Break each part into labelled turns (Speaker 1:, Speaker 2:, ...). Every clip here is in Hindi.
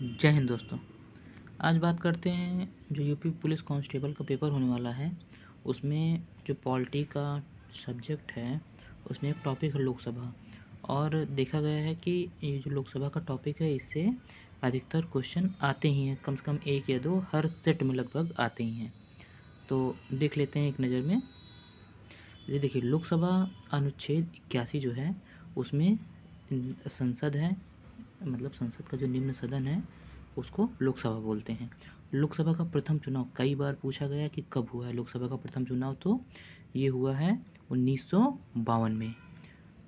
Speaker 1: जय हिंद दोस्तों। आज बात करते हैं जो यूपी पुलिस कांस्टेबल का पेपर होने वाला है, उसमें जो पॉलिटी का सब्जेक्ट है, उसमें एक टॉपिक है लोकसभा। और देखा गया है कि ये जो लोकसभा का टॉपिक है, इससे अधिकतर क्वेश्चन आते ही हैं, कम से कम 1 या 2 हर सेट में लगभग आते ही हैं। तो देख लेते हैं एक नज़र में। जैसे देखिए, लोकसभा अनुच्छेद 81 जो है, उसमें संसद है, मतलब संसद का जो निम्न सदन है उसको लोकसभा बोलते हैं। लोकसभा का प्रथम चुनाव कई बार पूछा गया कि कब हुआ है लोकसभा का प्रथम चुनाव, तो ये हुआ है 1952 में।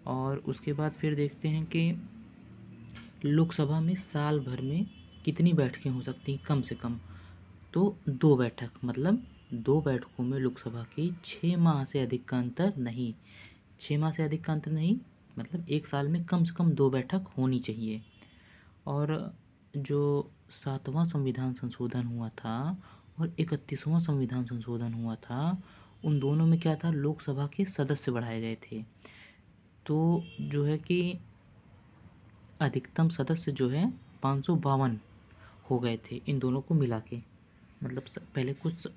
Speaker 1: और उसके बाद फिर देखते हैं कि लोकसभा में साल भर में कितनी बैठकें हो सकती हैं, कम से कम तो 2 बैठक, मतलब 2 बैठकों में लोकसभा की 6 माह से अधिक का अंतर नहीं, 6 माह से अधिक का अंतर नहीं, मतलब 1 साल में कम से कम 2 बैठक होनी चाहिए। और जो 7वां संविधान संशोधन हुआ था और 31वां संविधान संशोधन हुआ था, उन दोनों में क्या था, लोकसभा के सदस्य बढ़ाए गए थे। तो जो है कि अधिकतम सदस्य जो है 552 हो गए थे इन दोनों को मिला के। मतलब पहले कुछ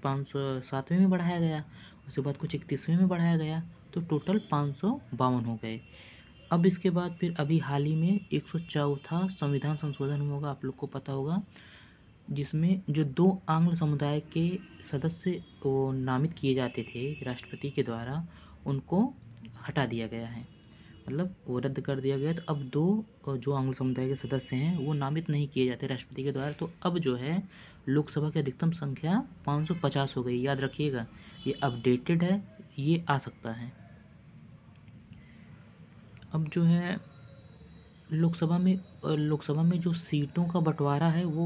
Speaker 1: 507वें में बढ़ाया गया, उसके बाद कुछ 31वें में बढ़ाया गया, तो टोटल 552 हो गए। अब इसके बाद फिर अभी हाल ही में 104वां संविधान संशोधन हुआ होगा, आप लोग को पता होगा, जिसमें जो 2 आंग्ल समुदाय के सदस्य वो नामित किए जाते थे राष्ट्रपति के द्वारा, उनको हटा दिया गया है, मतलब वो रद्द कर दिया गया। तो अब 2 जो आंग्ल समुदाय के सदस्य हैं वो नामित नहीं किए जाते राष्ट्रपति के द्वारा। तो अब जो है लोकसभा की अधिकतम संख्या 550 हो गई। याद रखिएगा, ये अपडेटेड है, ये आ सकता है। अब जो है लोकसभा में जो सीटों का बंटवारा है वो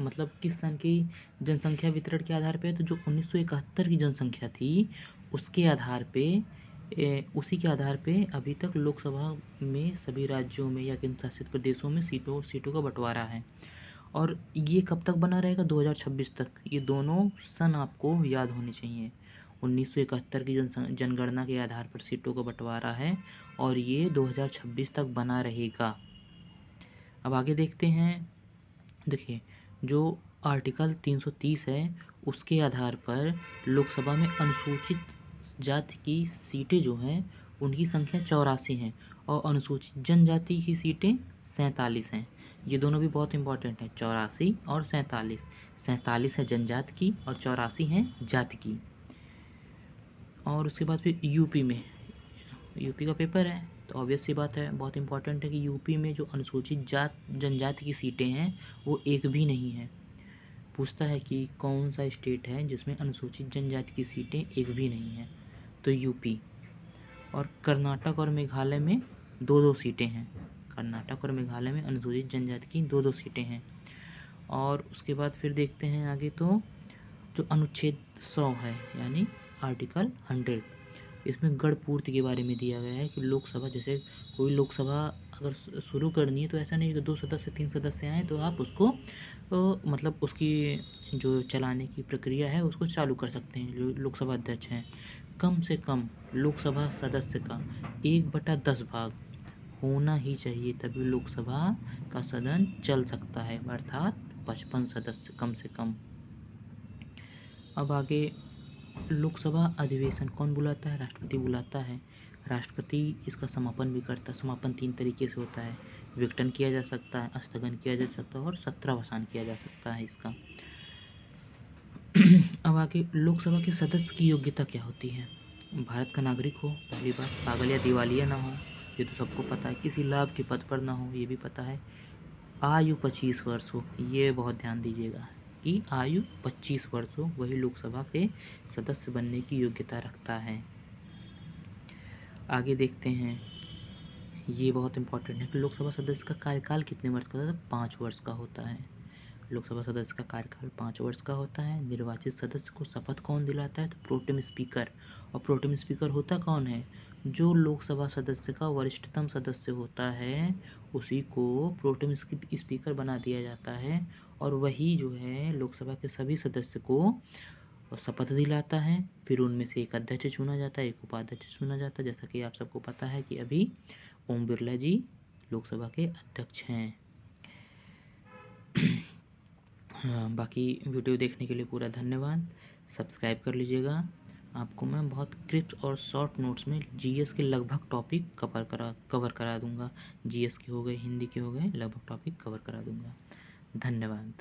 Speaker 1: मतलब किस सन की जनसंख्या वितरण के आधार पे है, तो जो 1971 की जनसंख्या थी उसके आधार पे, उसी के आधार पे अभी तक लोकसभा में सभी राज्यों में या केंद्र शासित प्रदेशों में सीटों का बंटवारा है। और ये कब तक बना रहेगा, 2026 तक। ये दोनों सन आपको याद होने चाहिए। 1971 की जनगणना के आधार पर सीटों का बंटवारा है और ये 2026 तक बना रहेगा। अब आगे देखते हैं। देखिए, जो आर्टिकल 330 है उसके आधार पर लोकसभा में अनुसूचित जाति की सीटें जो हैं उनकी संख्या 84 हैं और अनुसूचित जनजाति की सीटें 47 हैं। ये दोनों भी बहुत इंपॉर्टेंट है, 84 और 47। 47 है जनजाति की और 84 हैं जाति की। और उसके बाद फिर यूपी का पेपर है, तो ऑब्वियस सी बात है, बहुत इंपॉर्टेंट है कि यूपी में जो अनुसूचित जनजाति की सीटें हैं वो एक भी नहीं है। पूछता है कि कौन सा स्टेट है जिसमें अनुसूचित जनजाति की सीटें एक भी नहीं हैं, तो यूपी। और कर्नाटक और मेघालय में 2-2 सीटें हैं। कर्नाटक और मेघालय में अनुसूचित जनजाति की 2-2 सीटें हैं। और उसके बाद फिर देखते हैं आगे, तो जो अनुच्छेद 100 है यानी आर्टिकल 100, इसमें गढ़ पूर्ति के बारे में दिया गया है कि लोकसभा, जैसे कोई लोकसभा अगर शुरू करनी है तो ऐसा नहीं कि 2 सदस्य 3 सदस्य आएँ तो आप उसको मतलब उसकी जो चलाने की प्रक्रिया है उसको चालू कर सकते हैं जो लोकसभा अध्यक्ष हैं। कम से कम लोकसभा सदस्य का 1/10 भाग होना ही चाहिए, तभी लोकसभा का सदन चल सकता है, अर्थात 55 सदस्य कम से कम। अब आगे, लोकसभा अधिवेशन कौन बुलाता है, राष्ट्रपति बुलाता है। राष्ट्रपति इसका समापन भी करता है। समापन 3 तरीके से होता है, विघटन किया जा सकता है, स्थगन किया जा सकता है और सत्रावसान किया जा सकता है इसका। अब आगे, लोकसभा के सदस्य की योग्यता क्या होती है। भारत का नागरिक हो, पहली बात, पागल या दिवालिया ना हो, ये तो सबको पता है, किसी लाभ के पद पर ना हो, ये भी पता है, आयु 25 वर्ष हो, ये बहुत ध्यान दीजिएगा कि आयु 25 वर्ष हो, वही लोकसभा के सदस्य बनने की योग्यता रखता है। आगे देखते हैं, ये बहुत इंपॉर्टेंट है कि लोकसभा सदस्य का कार्यकाल कितने वर्ष का होता है, 5 वर्ष का होता है। लोकसभा सदस्य का कार्यकाल 5 वर्ष का होता है। निर्वाचित सदस्य को शपथ कौन दिलाता है, तो प्रोटेम स्पीकर। और प्रोटेम स्पीकर होता कौन है, जो लोकसभा सदस्य का वरिष्ठतम सदस्य होता है उसी को प्रोटेम स्पीकर बना दिया जाता है। और वही जो है लोकसभा के सभी सदस्य को शपथ दिलाता है। फिर उनमें से एक अध्यक्ष चुना जाता है, एक उपाध्यक्ष चुना जाता है, जैसा कि आप सबको पता है कि अभी ओम बिरला जी लोकसभा के अध्यक्ष हैं। हाँ, बाकी वीडियो देखने के लिए पूरा धन्यवाद। सब्सक्राइब कर लीजिएगा। आपको मैं बहुत क्रिप्ट और शॉर्ट नोट्स में जीएस के लगभग टॉपिक कवर करा दूंगा। जीएस के हो गए, हिंदी के हो गए, लगभग टॉपिक कवर करा दूंगा। धन्यवाद।